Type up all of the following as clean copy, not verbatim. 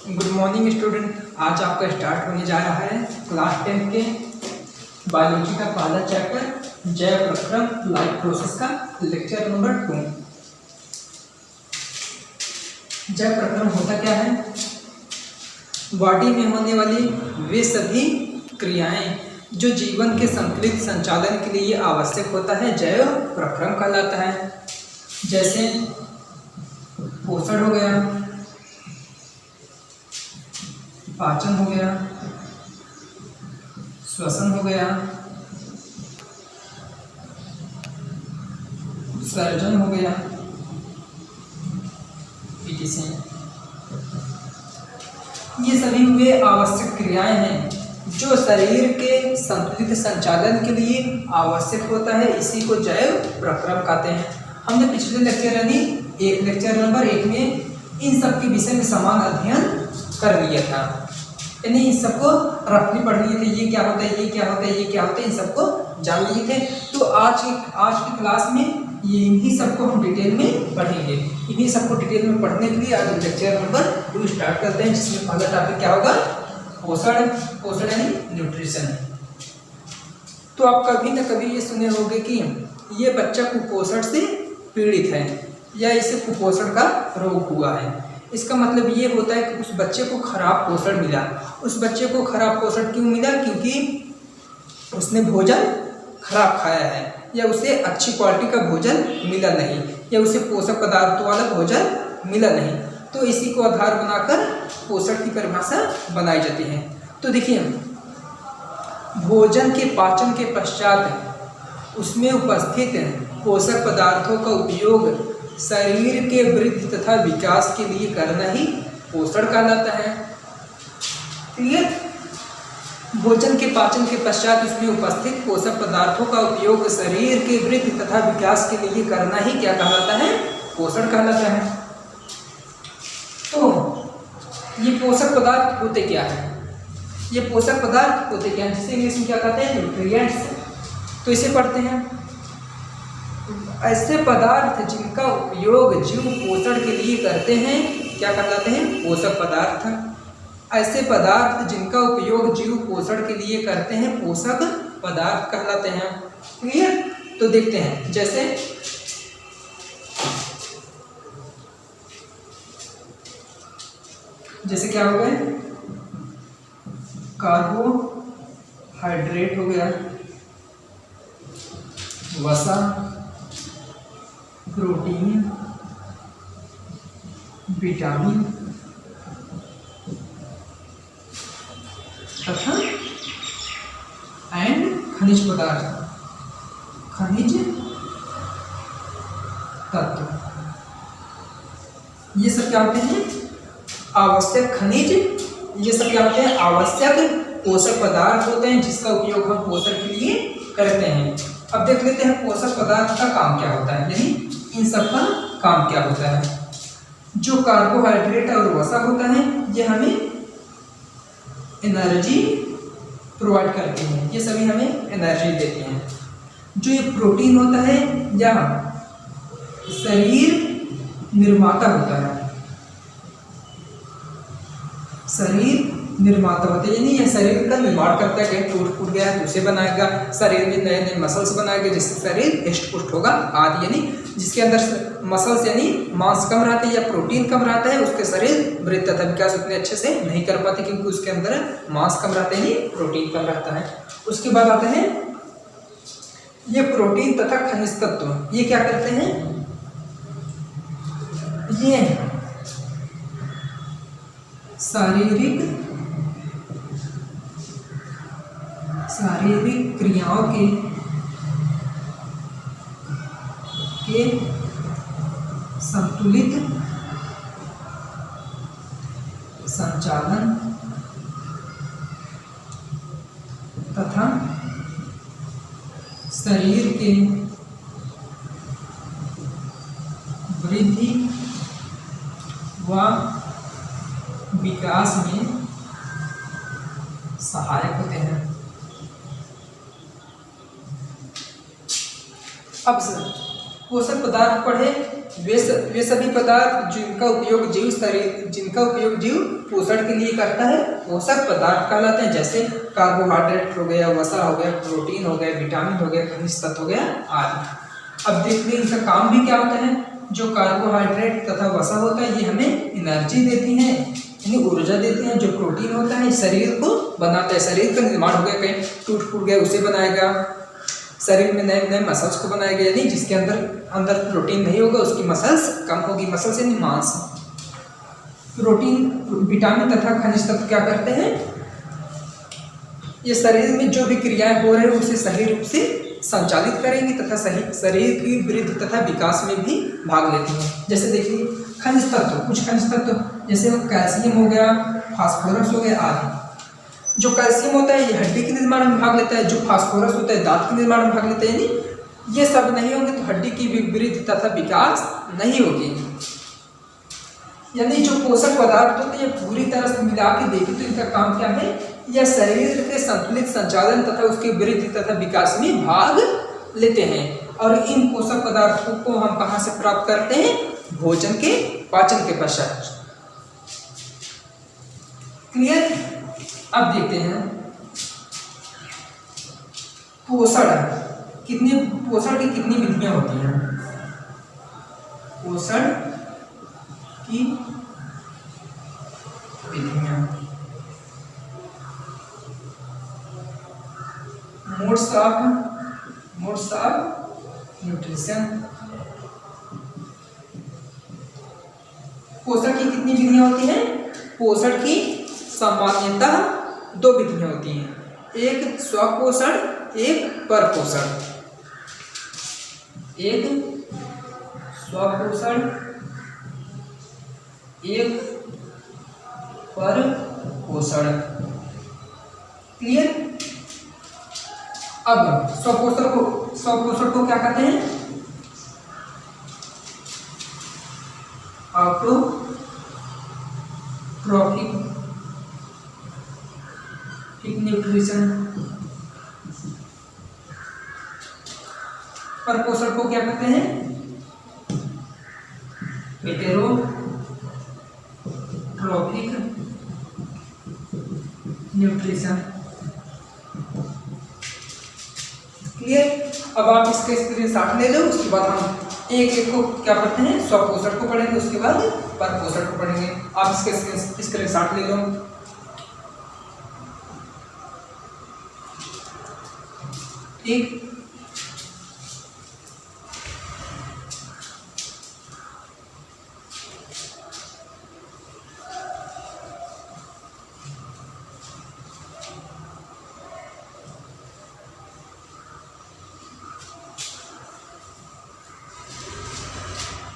Good morning student. आज आपका start होने जा रहा है क्लास 10 के बायोलॉजी का पहला चैप्टर जैव प्रक्रम लाइफ प्रोसेस का लेक्चर नंबर 2। जैव प्रक्रम होता क्या है? बॉडी में होने वाली वे सभी क्रियाएं जो जीवन के संतुलित संचालन के लिए आवश्यक होता है जैव प्रक्रम कहलाता है। जैसे पोषण हो गया, पाचन हो गया, श्वसन हो गया, उत्सर्जन हो गया, etc। ये सभी वे आवश्यक क्रियाएं हैं जो शरीर के संतुलित संचालन के लिए आवश्यक होता है। इसी को जैव प्रक्रम कहते हैं। हमने पिछले लेक्चर लेक्चर नंबर 1 में इन सब के विषय में समान अध्ययन कर लिया था, यानी इन सबको रफली पढ़ लिए थे। ये क्या होता है, ये क्या होता है, ये क्या होता है, इन सबको जान लिए थे। तो आज की क्लास में ये इन्हीं सबको हम डिटेल में पढ़ेंगे। इन्हीं सबको डिटेल में पढ़ने के लिए आज लेक्चर नंबर 2 स्टार्ट करते हैं, जिसमें पहला टॉपिक क्या होगा? पोषण यानी न्यूट्रिशन। तो आप कभी न कभी ये सुने होंगे कि ये बच्चा कुपोषण से पीड़ित है या इसे कुपोषण का रोग हुआ है। इसका मतलब ये होता है कि उस बच्चे को खराब पोषण मिला। उस बच्चे को खराब पोषण क्यों मिला? क्योंकि उसने भोजन खराब खाया है, या उसे अच्छी क्वालिटी का भोजन मिला नहीं, या उसे पोषक पदार्थों वाला भोजन मिला नहीं। तो इसी को आधार बनाकर पोषण की परिभाषा बनाई जाती है। तो देखिए, भोजन के पाचन के पश्चात उसमें उपस्थित पोषक पदार्थों का उपयोग शरीर के वृद्धि तथा विकास के लिए करना ही पोषण कहलाता है। क्लियर? भोजन के पाचन के पश्चात उसमें उपस्थित पोषक पदार्थों का उपयोग शरीर के वृद्धि तथा विकास के लिए करना ही क्या कहलाता है? पोषण कहलाता है। तो ये पोषक पदार्थ होते क्या है? ये पोषक पदार्थ होते क्या है, जिसे इंग्लिश में क्या कहते हैं? न्यूट्रिएंट्स। तो इसे पढ़ते हैं। ऐसे पदार्थ जिनका उपयोग जीव पोषण के लिए करते हैं क्या कहलाते हैं? पोषक पदार्थ। ऐसे पदार्थ जिनका उपयोग जीव पोषण के लिए करते हैं पोषक पदार्थ कहलाते हैं। क्लियर? तो देखते हैं, जैसे क्या हो गए? कार्बोहाइड्रेट हो गया, वसा, प्रोटीन, विटामिन तथा खनिज पदार्थ, खनिज तत्व। ये सब क्या होते हैं? आवश्यक खनिज। ये सब क्या होते हैं? आवश्यक पोषक पदार्थ होते हैं जिसका उपयोग हम पोषण के लिए करते हैं। अब देख लेते हैं पोषक पदार्थ का काम क्या होता है, यानी इन सब का काम क्या होता है। जो कार्बोहाइड्रेट और वसा होता है ये हमें एनर्जी प्रोवाइड करते हैं, ये सभी हमें एनर्जी देते हैं। जो ये प्रोटीन होता है या शरीर निर्माता होता है, शरीर निर्माता होते हैं, यानी यह शरीर का निर्माण करता है। कहीं टूट गया है तो उसे बनाएगा, शरीर में नए नए मसल्स बनाएगा जिससे शरीर हष्ट पुष्ट होगा आदि। यानी जिसके अंदर मसल्स यानी मांस कम रहता है या प्रोटीन कम रहता है, उसके शरीर वृद्धि तथा विकास उतने अच्छे से नहीं कर पाते, क्योंकि उसके अंदर मांस कम रहता है यानी प्रोटीन कम रहता है। उसके बाद आते हैं ये प्रोटीन तथा खनिज तत्व। ये क्या करते हैं? ये शारीरिक क्रियाओं के संतुलित संचालन तथा शरीर के वृद्धि व विकास में सहायक होते हैं। अब पोषक पदार्थ पढ़े वे सभी पदार्थ जिनका उपयोग जीव पोषण के लिए करता है पोषक पदार्थ कहलाते हैं। जैसे कार्बोहाइड्रेट हो गया, वसा हो गया, प्रोटीन हो गया, विटामिन हो गया, खनिज तत्व हो गया आदि। अब देखते हैं इनका काम भी क्या होता है। जो कार्बोहाइड्रेट तथा वसा होता है ये हमें एनर्जी देती है, यानी ऊर्जा देते हैं। जो प्रोटीन होता है शरीर को बनाता है, शरीर का निर्माण हो गया, कहीं टूट फूट गया उसे बनाएगा, शरीर में नए नए मसल्स को बनाएगा, यानी जिसके अंदर प्रोटीन नहीं होगा उसकी मसल्स कम होगी, मसल्स यानी मांस। प्रोटीन, विटामिन तथा खनिज तत्व क्या करते हैं, ये शरीर में जो भी क्रियाएं हो रहे हैं उसे सही रूप से संचालित करेंगे तथा सही शरीर की वृद्धि तथा विकास में भी भाग लेती हैं। जैसे देखिए खनिज तत्व, कुछ खनिज तत्व जैसे कैल्शियम हो गया, फास्फोरस हो गया आदि। जो कैल्शियम होता है ये हड्डी के निर्माण में भाग लेता है, जो फास्फोरस होता है दांत के निर्माण में भाग लेता है, यानी ये सब नहीं होंगे तो हड्डी की वृद्धि तथा विकास नहीं होगी। यानी जो पोषक पदार्थ होते हैं पूरी तरह से मिला के देखें तो इनका काम क्या है, यह शरीर के संतुलित संचालन तथा उसके वृद्धि तथा विकास में भाग लेते हैं। और इन पोषक पदार्थों को हम कहाँ से प्राप्त करते हैं, भोजन के पाचन के पश्चात। क्लियर। अब देखते हैं पोषण की कितनी विधियां होती हैं। पोषण की विधियां, मोड्स ऑफ न्यूट्रिशन। पोषण की कितनी विधियां होती हैं, पोषण की सामान्यतः 2 विधियां होती हैं, एक स्वपोषण, एक परपोषण। एक स्वपोषण, एक परपोषण। क्लियर। अब स्वपोषण को क्या कहते हैं, ऑटोट्रॉफिक न्यूट्रिशन। परपोषण को क्या कहते हैं, हेटेरोट्रॉफिक न्यूट्रिशन। क्लियर। अब आप इसके स्क्रीनशॉट ले लो, उसके बाद हम एक एक को क्या पढ़ते हैं, स्वपोषण को पढ़ेंगे, उसके बाद परपोषण को पढ़ेंगे। आप इसके स्क्रीनशॉट ले लो। ठीक।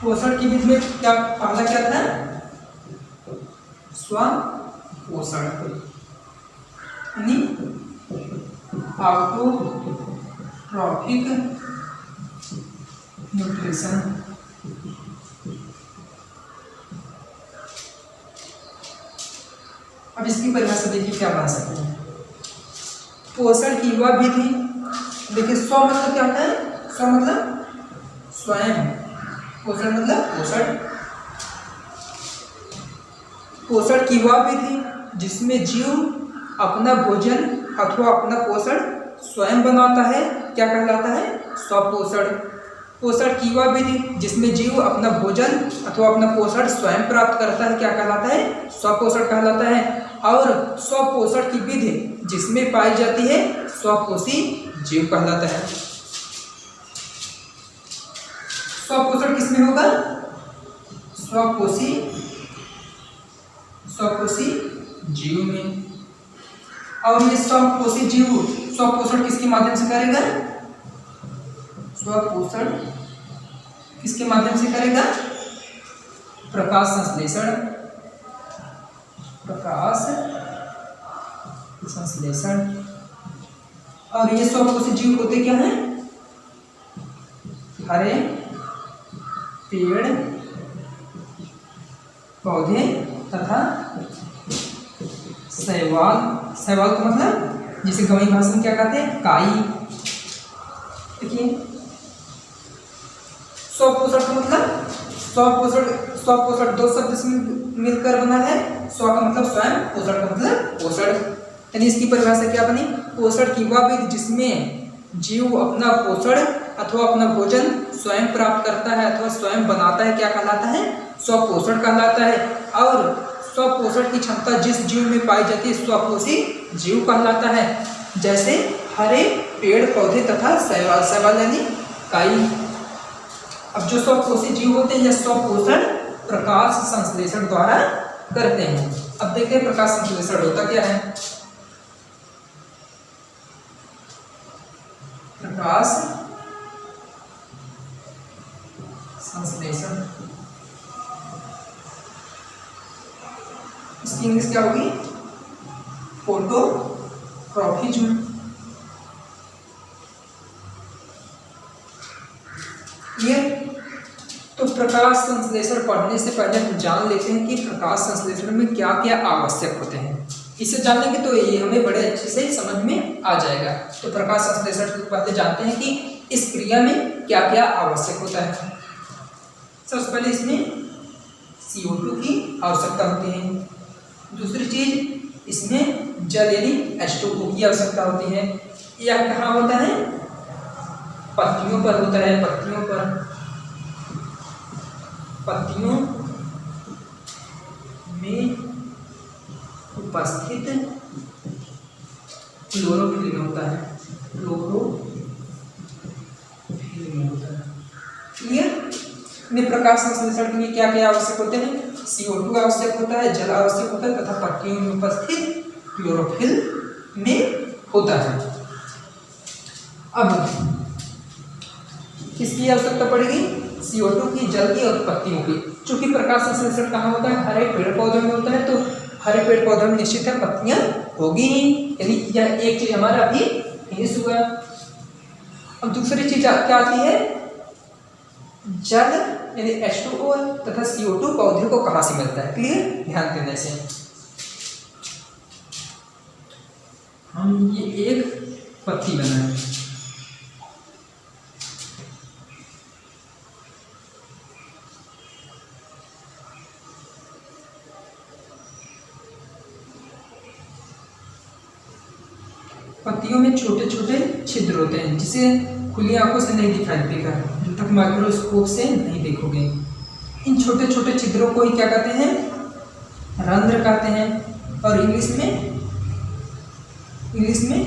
पोषण की विधि में क्या पहला क्या था, स्वपोषण, यानी ऑटोट्रॉफिक न्यूट्रिशन। अब इसकी परिभाषा देखिए क्या बना सकते हैं। पोषण की वह विधि, देखिए स्व मतलब क्या होता है, स्व मतलब स्वयं, पोषण मतलब पोषण। पोषण की वह विधि जिसमें जीव अपना भोजन अथवा अपना पोषण स्वयं बनाता है क्या कहलाता है, स्वपोषण। पोषण की वह विधि जिसमें जीव अपना भोजन अथवा अपना पोषण स्वयं प्राप्त करता है क्या कहलाता है, स्वपोषण कहलाता है। और स्वपोषण की विधि जिसमें पाई जाती है स्वपोषी जीव कहलाता है। स्वपोषण किसमें होगा, स्वपोषी जीव में। और ये स्वपोषी जीव स्वपोषण किसके माध्यम से करेगा, स्वपोषण किसके माध्यम से करेगा, प्रकाश संश्लेषण। और ये स्वपोषी जीव होते क्या हैं, हरे पेड़ पौधे तथा शैवाल। शैवाल का मतलब जिसे गवई भाषा में क्या कहते हैं, काई। देखिए स्वपोषण का मतलब स्व पोषण दो शब्द से मिलकर बना है। स्व का मतलब स्वयं, पोषण का मतलब पोषण। यानी इसकी परिभाषा क्या बनी? पोषण की वह विधि जिसमें जीव अपना पोषण अथवा अपना भोजन स्वयं प्राप्त करता है अथवा स्वयं बनाता है, क्या कहलाता है? स्वपोषण कहलाता है। और स्वपोषण की क्षमता जिस जीव में पाई जाती है स्वपोषी जीव कहलाता है। जैसे हरे पेड़ पौधे तथा शैवाल यानी काई। अब जो स्वपोषी जीव होते हैं यह स्वपोषण प्रकाश संश्लेषण द्वारा करते हैं। अब देखते हैं प्रकाश संश्लेषण होता क्या है। प्रकाश संश्लेषण, इसकी इंग्लिश क्या होगी? फोटोट्रॉपिज्म। क्लियर? तो प्रकाश संश्लेषण पढ़ने से पहले हम जान लेते हैं कि प्रकाश संश्लेषण में क्या क्या आवश्यक होते हैं। इसे जान लेंगे तो ये हमें बड़े अच्छे से समझ में आ जाएगा। तो प्रकाश संश्लेषण से पहले जानते हैं कि इस क्रिया में क्या क्या आवश्यक होता है। सबसे पहले इसमें CO2 की आवश्यकता होती है। दूसरी चीज इसमें जल यानी H2O की आवश्यकता होती है। यह कहाँ होता है? पत्तियों पर होता है। पत्तियों पर, पत्तियों में उपस्थित क्लोरोफिल में होता है। क्लोरोफिल में होता है। क्लियर? प्रकाश संश्लेषण के लिए क्या क्या आवश्यक होते हैं? CO2 आवश्यक होता है, जल आवश्यक होता है तथा पत्तियों में उपस्थित क्लोरोफिल में होता है। अब किसकी आवश्यकता पड़ेगी? CO2 की, जल की और पत्तियों की। चूंकि प्रकाश संश्लेषण कहाँ होता है? हरे पेड़ पौधों में होता है, तो हरे पेड़ पौधों में निश्चित है पत्तियां होगी ही। यानी यह एक चीज हमारा अभी फिनिश हुआ। अब दूसरी चीज क्या आती है? जल यानी H2O तथा CO2 पौधे को कहाँ से मिलता है? क्लियर? ध्यान देने से हम ये एक पत्ती बनाए, पत्तियों में छोटे छोटे छिद्र होते हैं जिसे खुली आंखों से नहीं दिखाई देगा, जब तक माइक्रोस्कोप से नहीं देखोगे। इन छोटे छोटे छिद्रों को ही क्या कहते हैं? रंध्र कहते हैं। और इंग्लिश में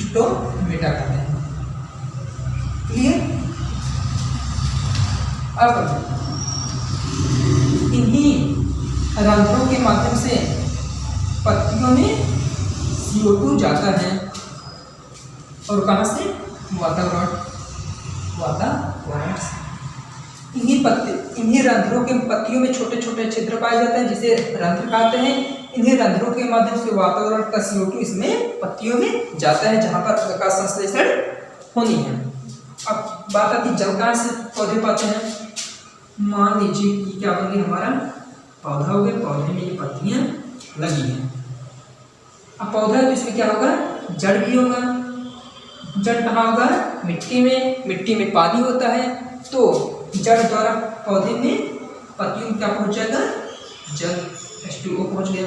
स्टोमेटा कहते हैं। क्लियर? अब इन्हीं रंध्रों के माध्यम से पत्तियों में CO2 जाता है और कहाँ से? वातावरण से। इन्हीं रंध्रों के पत्तियों में छोटे छोटे छिद्र पाए जाते हैं जिसे रंध्र कहते हैं। इन्हीं रंध्रों के माध्यम से वातावरण का CO2 इसमें पत्तियों में जाता है जहाँ पर प्रकाश संश्लेषण होनी है। अब बात आती है जल कहाँ से पौधे पाते हैं। मान लीजिए कि क्या बन गया? हमारा पौधा हो गया, पौधे में ये पत्तियां लगी हैं। अब पौधा है तो इसमें क्या होगा? जड़ भी होगा। जड़ कहाँ होगा? मिट्टी में। मिट्टी में पानी होता है तो जड़ द्वारा पौधे में पत्तियों में क्या पहुंच जाएगा? जल H2O पहुंच गया।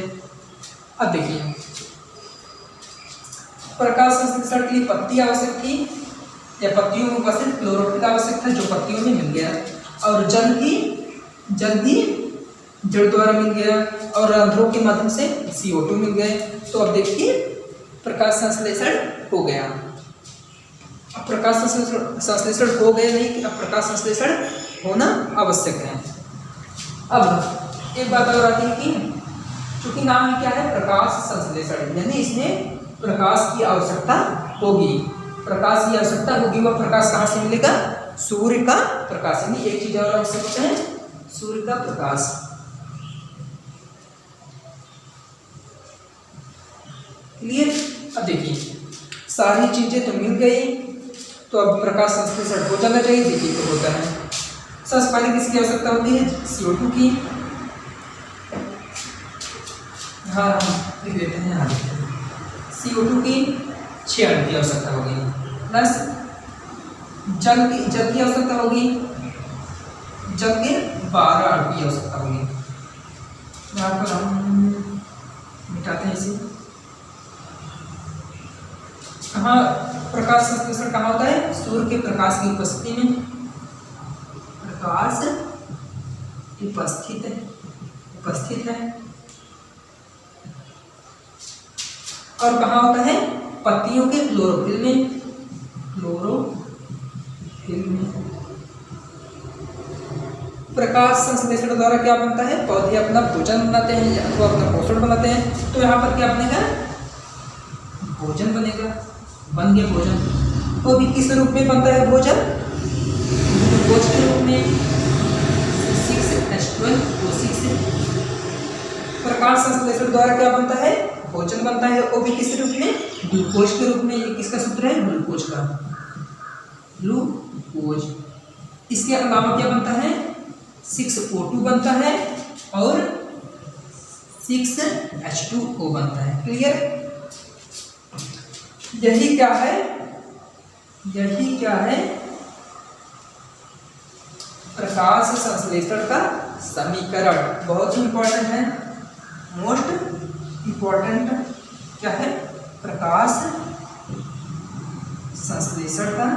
अब देखिए प्रकाश संश्लेषण के लिए पत्ती आवश्यक थी या पत्तियों में उपस्थित क्लोरोफिल आवश्यक था जो पत्तियों में मिल गया, और जल भी जड़ द्वारा मिल गया और रंध्रों के माध्यम से CO2 मिल गए। तो अब देखिए प्रकाश संश्लेषण हो गया। अब प्रकाश संश्लेषण हो गया नहीं कि अब प्रकाश संश्लेषण होना आवश्यक है। अब एक बात और आती है कि चूंकि नाम ही क्या है? प्रकाश संश्लेषण, यानी इसमें प्रकाश की आवश्यकता होगी। प्रकाश की आवश्यकता होगी, वह प्रकाश कहाँ से मिलेगा? सूर्य का प्रकाश। यानी एक चीज और आवश्यक होता है, सूर्य का प्रकाश। क्लियर? अब देखिए सारी चीजें तो मिल गई, तो अब प्रकाश संश्लेषण हो जाना चाहिए। देखिए तो होता है। सबसे पहले किसकी आवश्यकता होती है? CO2 की। हाँ लिख देते हैं यहाँ। CO2 की 6 अणु की आवश्यकता होगी, प्लस जल की आवश्यकता होगी। जल के 12 अणु की आवश्यकता होगी। यहाँ पर हम मिटाते हैं इसे। कहाँ प्रकाश संश्लेषण कहाँ होता है? सूर्य के प्रकाश की उपस्थिति में। प्रकाश उपस्थित है। और कहाँ होता है? पत्तियों के क्लोरोफिल में। प्रकाश संश्लेषण द्वारा क्या बनता है? पौधे अपना भोजन बनाते हैं अथवा अपना पोषण बनाते हैं। तो यहाँ पर क्या बनेगा? भोजन बनेगा। बन गया भोजन। वो भी किस रूप में बनता है भोजन? ग्लूकोज के रूप में, C6H12O6। प्रकाश संश्लेषण द्वारा क्या बनता है? भोजन बनता है। वो भी किस रूप में? ग्लूकोज के रूप में। ये किसका सूत्र है? ग्लूकोज का। ग्लूकोज। इसके अलावा क्या बनता है? 6O2 बनता है और 6H2O बनता है। क्लियर? यही क्या है? प्रकाश संश्लेषण का समीकरण। बहुत ही इंपॉर्टेंट है, मोस्ट इंपॉर्टेंट क्या है? प्रकाश संश्लेषण का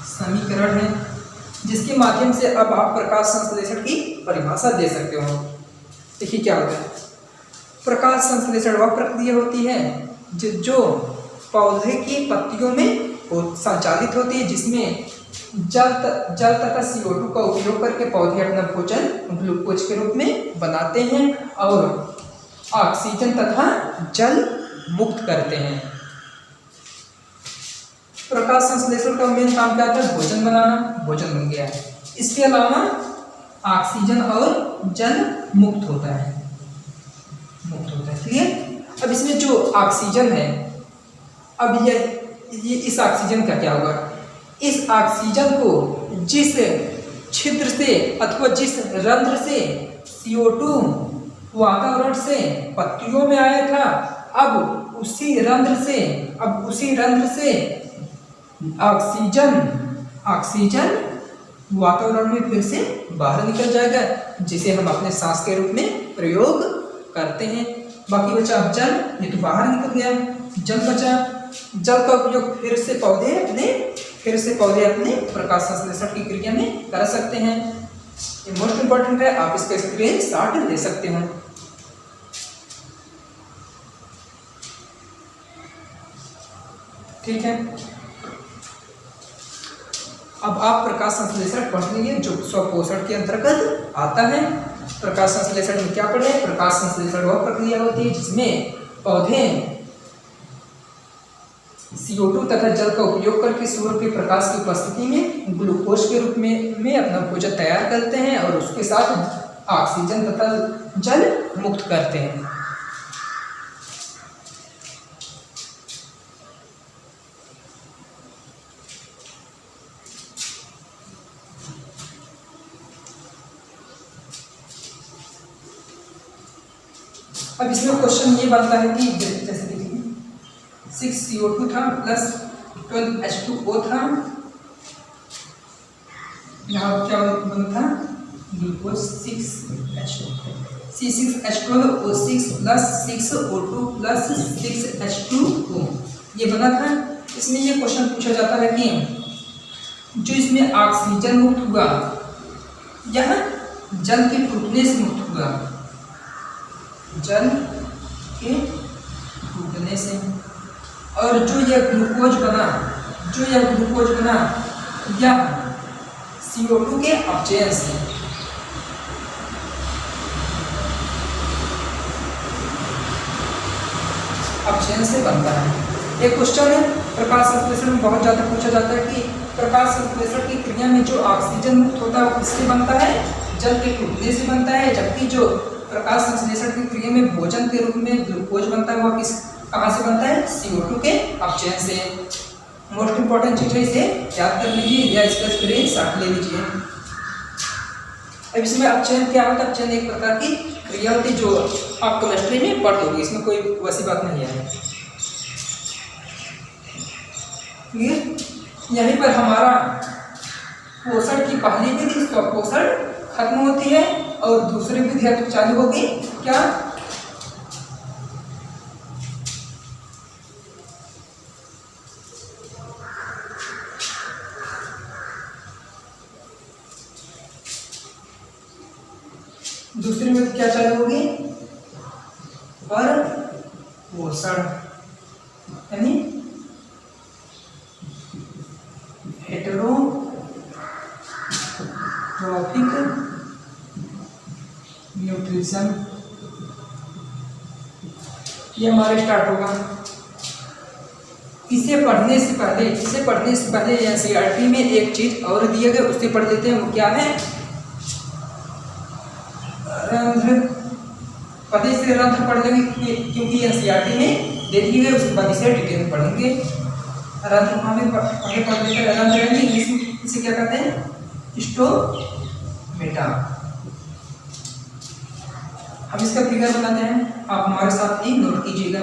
समीकरण है, जिसके माध्यम से अब आप प्रकाश संश्लेषण की परिभाषा दे सकते हो। देखिए क्या होता है। प्रकाश संश्लेषण वह प्रक्रिया होती है जो पौधे की पत्तियों में संचालित होती है, जिसमें जल तथा CO2 का उपयोग करके पौधे अपना भोजन ग्लूकोज के रूप में बनाते हैं और ऑक्सीजन तथा जल मुक्त करते हैं। प्रकाश संश्लेषण का मेन काम क्या था? भोजन बनाना। भोजन बन गया। इसके अलावा ऑक्सीजन और जल मुक्त होता है। क्लियर? अब इसमें जो ऑक्सीजन है, अब ये इस ऑक्सीजन का क्या होगा? इस ऑक्सीजन को जिस छिद्र से अथवा जिस रंध्र से CO2 वातावरण से पत्तियों में आया था, अब उसी रंध्र से ऑक्सीजन वातावरण में फिर से बाहर निकल जाएगा, जिसे हम अपने सांस के रूप में प्रयोग करते हैं। बाकी बचा अब जल। ये तो बाहर निकल गया, जल बचा। जल का उपयोग फिर से पौधे अपने प्रकाश संश्लेषण की क्रिया में कर सकते हैं। ये मोस्ट इंपॉर्टेंट है, आप इसका स्क्रीनशॉट ले सकते हो। ठीक है, अब आप प्रकाश संश्लेषण पढ़ लीजिए जो स्वपोषण के अंतर्गत आता है। प्रकाश संश्लेषण में क्या पढ़े? प्रकाश संश्लेषण वह प्रक्रिया होती है जिसमें पौधे CO2 तथा जल का उपयोग करके सूर्य के प्रकाश की उपस्थिति में ग्लूकोज के रूप में अपना भोजन तैयार करते हैं और उसके साथ ऑक्सीजन तथा जल मुक्त करते हैं। अब इसमें क्वेश्चन ये बनता है कि जैसे देखिए 6CO2 था प्लस 12H2O था, यहाँ क्या बना था? Glucose 6H2 C6H12O6 plus 6O2 plus 6H2O ये बना था। इसमें ये क्वेश्चन पूछा जाता है कि जो इसमें ऑक्सीजन मुक्त हुआ यह जल के टूटने से मुक्त हुआ, जल के टूटने से, और जो यह ग्लूकोज बना यह CO2 के अपचयन से। बनता है। एक क्वेश्चन है प्रकाश संश्लेषण में बहुत ज़्यादा पूछा जाता है कि प्रकाश संश्लेषण की क्रिया में जो ऑक्सीजन मुक्त होता है वो किससे बनता है? जल के टूटने से बनता है, जबकि जो प्रकाश संश्लेषण की क्रिया में भोजन के रूप में ग्लूकोज बनता है वह कहाँ से बनता है? CO2 के अपचयन से। मोस्ट इंपॉर्टेंट चीज है, इसे याद कर लीजिए या इसका स्क्रीनशॉट ले लीजिए। अब इसमें अपचयन क्या होता है? अपचयन एक प्रकार की क्रिया होती है जो आप केमिस्ट्री में पढ़ दोगे, इसमें कोई वैसी बात नहीं है। क्लियर? यहीं पर हमारा पोषण की पहली विधि स्वपोषण खत्म होती है और दूसरी विधि तो चालू होगी क्या? दूसरी विधि क्या चालू होगी? पर पोषण यानी हेटेरोट्रॉफिक न्यूट्रिशन, ये हमारे स्टार्ट होगा। इसे पढ़ने से पहले एनसीईआरटी में एक चीज और दिए गए, उससे पढ़ लेते हैं। वो क्या है? रंध्र। पहले से रंध्र पढ़ लेंगे क्योंकि एनसीईआरटी में दे दिए गए, उसके बाद इसे डिटेल में पढ़ेंगे। रंध्र हमें आगे पढ़ लेते हैं। रंध्र यानी इंग्लिश में इसे क्या कहते हैं? स्टोमेटा। हम इसका फिगर बनाते हैं, आप हमारे साथ ही नोट कीजिएगा।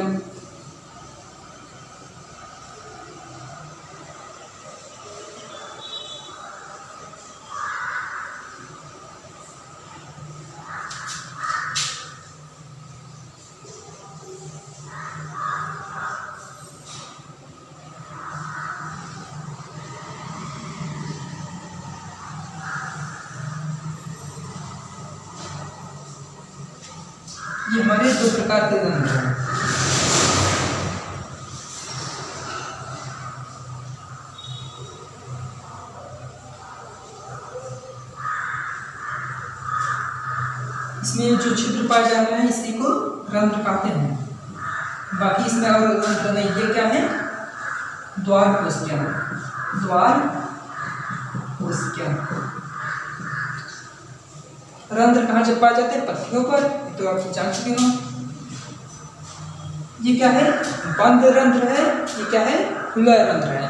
ये हमारे दो प्रकार के रंध्र हैं। इसमें जो छिद्र पाए जा रहे हैं इसी को रंध्र कहते हैं। बाकी इसमें और रंध्र नहीं। ये क्या है? द्वार कोशिका। द्वार कोशिका। रंध्र कहाँ से पाए जाते हैं? पत्तियों पर, तो आप जान चुके हो। ये क्या है? बंद रंध्र है। ये क्या है? खुला रंध्र है।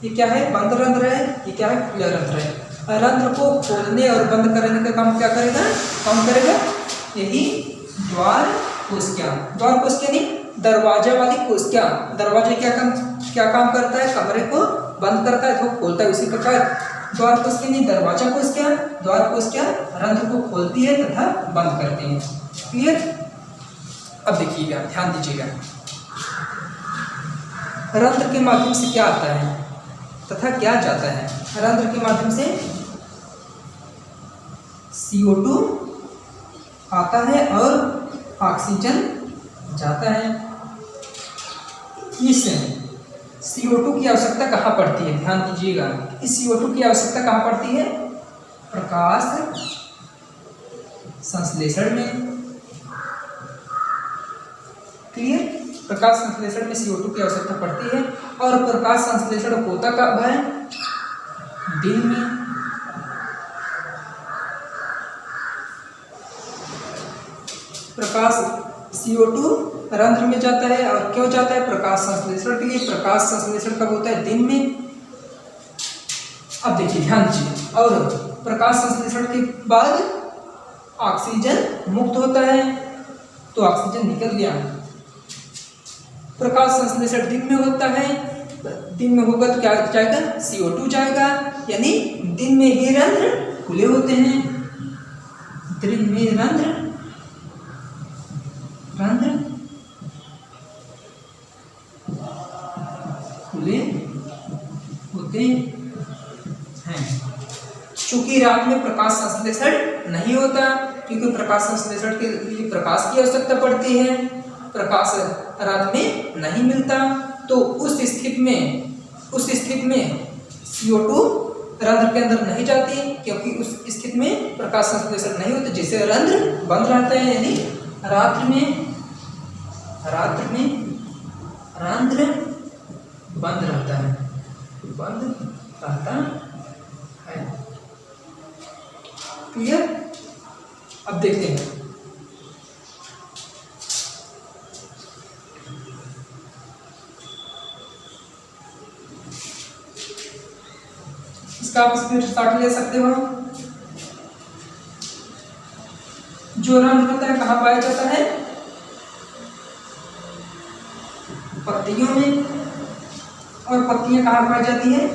ये क्या है? बंद रंध्र है। ये क्या है? खुला रंध्र है। रंध्र को खोलने और बंद करने का काम क्या करेगा? यही द्वार कोशिका। द्वार कोशिका नहीं, दरवाजा वाली कोशिका। दरवाजा क्या काम करता है? कमरे को बंद करता है तो खोलता है। उसी प्रकार द्वार कोशिका नहीं, दरवाजा कोशिका। द्वार कोशिका रंध्र को खोलती है तथा बंद करती है। क्लियर? अब देखिएगा, ध्यान दीजिएगा। रंध्र के माध्यम से क्या आता है तथा क्या जाता है? रंध्र के माध्यम से CO2 आता है और ऑक्सीजन जाता है। इस CO2 की आवश्यकता कहाँ पड़ती है? ध्यान दीजिएगा। इस CO2 की आवश्यकता कहाँ पड़ती है? प्रकाश संश्लेषण में। क्लियर? प्रकाश संश्लेषण में CO2 की आवश्यकता पड़ती है और प्रकाश संश्लेषण होता कब है? दिन में। प्रकाश CO2 रंध्र में जाता है और क्यों जाता है? प्रकाश संश्लेषण के लिए। प्रकाश संश्लेषण कब होता है? दिन में। अब देखिए, ध्यान दीजिए। और प्रकाश संश्लेषण के बाद ऑक्सीजन मुक्त होता है, तो ऑक्सीजन निकल गया। प्रकाश संश्लेषण दिन में होता है। दिन में होगा तो क्या जाएगा? CO2 जाएगा। यानी दिन में ही रंध्र खुले होते हैं। दिन में रंध्र खुले होते हैं। चूंकि रात में प्रकाश संश्लेषण नहीं होता, क्योंकि प्रकाश संश्लेषण के लिए प्रकाश की आवश्यकता पड़ती है। प्रकाश रात में नहीं मिलता, तो उस स्थिति में CO2 रंध्र के अंदर नहीं जाती, क्योंकि उस स्थिति में प्रकाश संश्लेषण नहीं होता, जिससे रंध्र बंद रहता है। यानी रात्रि में रंध्र बंद रहता है। क्लियर? अब देखते हैं। इसका आप स्क्रीनशॉट ले सकते हो। जो रंध्र होता है कहाँ पाया जाता है? पत्तियों में। और पत्तियां कहाँ पाई जाती है?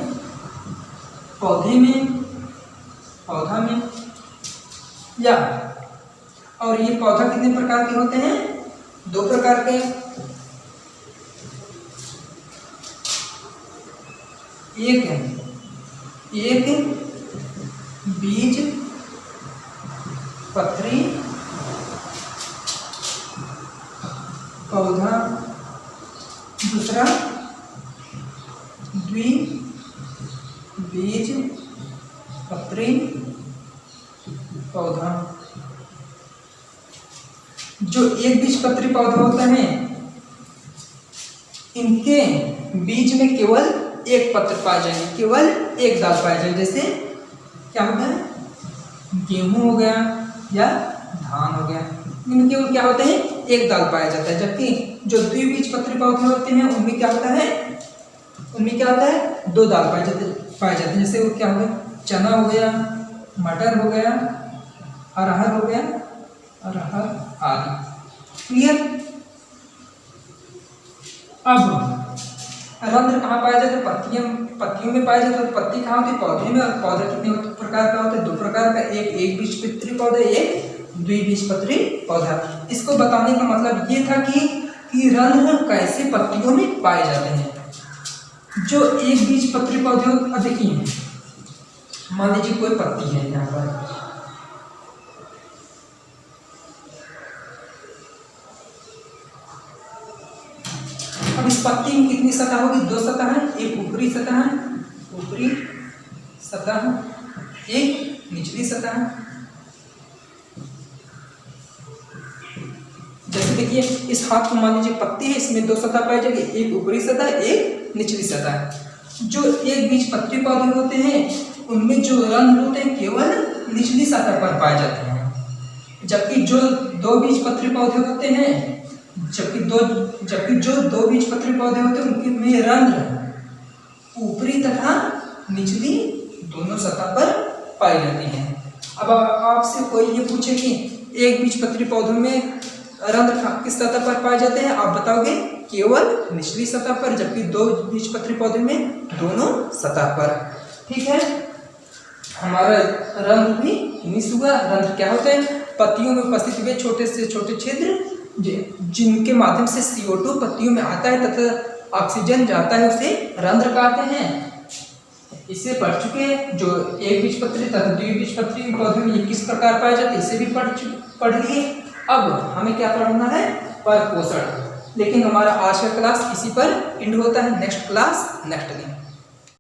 पौधे में। पौधा में, या और ये पौधा कितने प्रकार के होते हैं? 2 प्रकार के। एक बीज पत्री पौधा, दूसरा द्विबीज पत्री पौधा। जो एक बीज पत्री पौधा होता है, इनके बीज में केवल एक पत्र पाए जाएंगे, केवल एक दाल पाए जाएंगे। जैसे क्या होता है? गेहूं हो गया या धान हो गया, इनमें केवल क्या होते हैं? एक दाल पाया जाता है। जबकि जो द्विबीज पत्री पौधे होते हैं उनमें क्या होता है? 2 दाल पाए जाते हैं। जैसे वो क्या हो गया? चना हो गया, मटर हो गया, अरहर हो गया, अरहर आदि। क्लियर? अब रंध्र कहाँ पाया जाता है? पत्तियों में पाया जाता है। पत्ती कहाँ होती है? पौधे में। और पौधा कितने प्रकार का होता है? 2 प्रकार का, एक बीजपत्री पौधा, एक द्विबीजपत्री पौधा। इसको बताने का मतलब ये था कि रंध्र कैसे पत्तियों में पाए जाते हैं। जो एक बीजपत्री पौधे, अब देखिए मान लीजिए कोई पत्ती है यहाँ पर, अब इस पत्ती में कितनी सतह होगी? 2 सतह है, एक ऊपरी सतह है, एक निचली सतह है। जैसे देखिए इस हाथ को मान लीजिए पत्ती है, इसमें 2 सतह पाई जाएगी, एक ऊपरी सतह, एक निचली सतह। जो एक बीज पत्री पौधे होते हैं उनमें जो रंध्र होते हैं केवल निचली सतह पर पाए जाते हैं। जबकि जो 2 बीज पत्री पौधे होते हैं, जबकि जो 2 बीज पत्री पौधे होते हैं उनके में रंध्र ऊपरी तथा निचली दोनों सतह पर पाई जाती हैं। अब आपसे कोई ये पूछे कि एक बीज पत्री पौधों में रंध्र किस सतह पर पाए जाते हैं, आप बताओगे केवल निचली सतह पर, जबकि 2 बीज पत्री पौधे में दोनों सतह पर। ठीक है, हमारा रंध्र भी मिस हुआ। रंध्र क्या होते हैं? पत्तियों में उपस्थित हुए छोटे से छोटे छिद्र जिनके माध्यम से CO2 पत्तियों में आता है तथा ऑक्सीजन जाता है, उसे रंध्र कहते हैं। इससे पढ़ चुके। जो एक बीजपत्री तथा द्विबीजपत्री पौधे में ये किस प्रकार पाए जाते हैं, इसे भी पढ़ लिए। अब हमें क्या पढ़ना है? परपोषण। लेकिन हमारा आज का क्लास इसी पर एंड होता है। नेक्स्ट क्लास नेक्स्ट दिन।